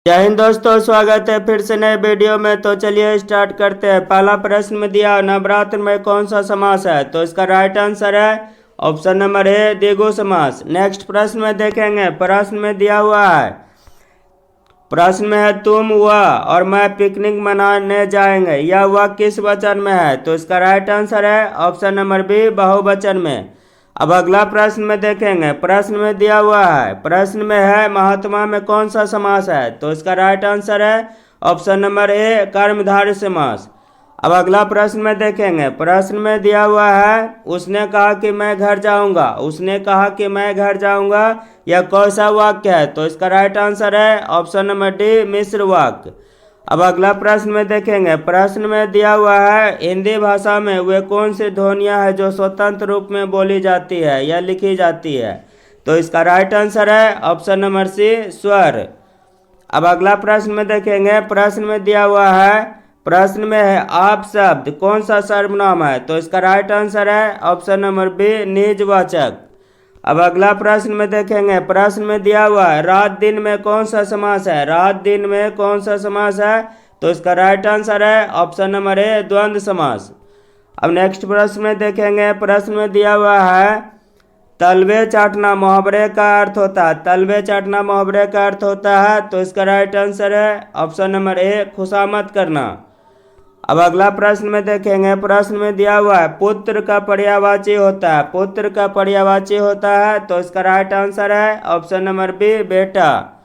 जय हिंद दोस्तों, स्वागत है फिर से नए वीडियो में। तो चलिए स्टार्ट करते हैं। पहला प्रश्न में दिया नवरात्र में कौन सा समास है, तो इसका राइट आंसर है ऑप्शन नंबर ए द्विगु समास। नेक्स्ट प्रश्न में देखेंगे। प्रश्न में दिया हुआ है, प्रश्न में है तुम वह और मैं पिकनिक मनाने जाएंगे, यह वह किस वचन में है, तो इसका राइट आंसर है ऑप्शन नंबर बी बहुवचन में। अब अगला प्रश्न में देखेंगे। प्रश्न में दिया हुआ है, प्रश्न में है महात्मा में कौन सा समास है, तो इसका राइट आंसर है ऑप्शन नंबर ए कर्मधारय समास। अब अगला प्रश्न में देखेंगे। प्रश्न में दिया हुआ है उसने कहा कि मैं घर जाऊंगा, उसने कहा कि मैं घर जाऊंगा, यह कौन सा वाक्य है, तो इसका राइट आंसर है ऑप्शन नंबर डी मिश्र वाक्य। अब अगला प्रश्न में देखेंगे। प्रश्न में दिया हुआ है हिंदी भाषा में वे कौन सी ध्वनियाँ हैं जो स्वतंत्र रूप में बोली जाती है या लिखी जाती है, तो इसका राइट आंसर है ऑप्शन नंबर सी स्वर। अब अगला प्रश्न में देखेंगे। प्रश्न में दिया हुआ है, प्रश्न में है आप शब्द कौन सा सर्वनाम है, तो इसका राइट आंसर है ऑप्शन नंबर बी निजवाचक। अब अगला प्रश्न में देखेंगे। प्रश्न में दिया हुआ है रात दिन में कौन सा समास है, रात दिन में कौन सा समास है, तो इसका राइट आंसर है ऑप्शन नंबर ए द्वंद्व समास। अब नेक्स्ट प्रश्न में देखेंगे। प्रश्न में दिया हुआ है तलवे चाटना मुहावरे का अर्थ होता है, तलवे चाटना मुहावरे का अर्थ होता है, तो इसका राइट आंसर है ऑप्शन नंबर ए खुशामद करना। अब अगला प्रश्न में देखेंगे। प्रश्न में दिया हुआ है पुत्र का पर्यायवाची होता है, पुत्र का पर्यायवाची होता है, तो इसका राइट आंसर है ऑप्शन नंबर बी बेटा।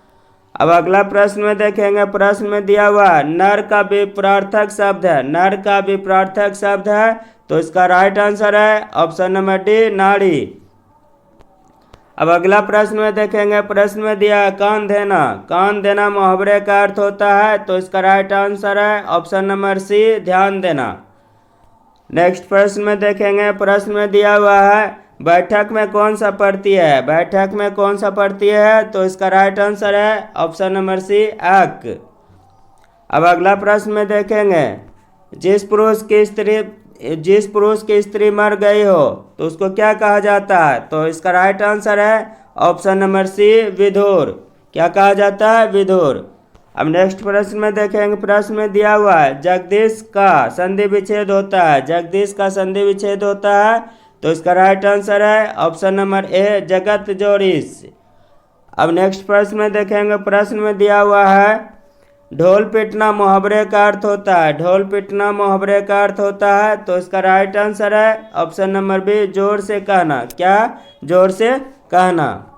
अब अगला प्रश्न में देखेंगे। प्रश्न में दिया हुआ है नर का विपरार्थक शब्द है, नर का विपरार्थक शब्द है, तो इसका राइट आंसर है ऑप्शन नंबर डी नाड़ी। अब अगला प्रश्न में देखेंगे। प्रश्न में दिया है कान देना, कान देना मुहावरे का अर्थ होता है, तो इसका राइट आंसर है ऑप्शन नंबर सी ध्यान देना। नेक्स्ट प्रश्न में देखेंगे। प्रश्न में दिया हुआ है बैठक में कौन सा पढ़ती है, बैठक में कौन सा पढ़ती है, तो इसका राइट आंसर है ऑप्शन नंबर सी अक। अब अगला प्रश्न में देखेंगे। जिस पुरुष की स्त्री मर गई हो तो उसको क्या कहा जाता है, तो इसका राइट आंसर है ऑप्शन नंबर सी विधुर। क्या कहा जाता है, विधुर। अब नेक्स्ट प्रश्न में देखेंगे। प्रश्न में दिया हुआ है जगदीश का संधि विच्छेद होता है, जगदीश का संधि विच्छेद होता है, तो इसका राइट आंसर है ऑप्शन नंबर ए जगत जोरीस। अब नेक्स्ट प्रश्न में देखेंगे। प्रश्न में दिया हुआ है ढोल पीटना मुहावरे का अर्थ होता है, ढोल पीटना मुहावरे का अर्थ होता है, तो इसका राइट आंसर है ऑप्शन नंबर बी जोर से कहना। क्या, जोर से कहना।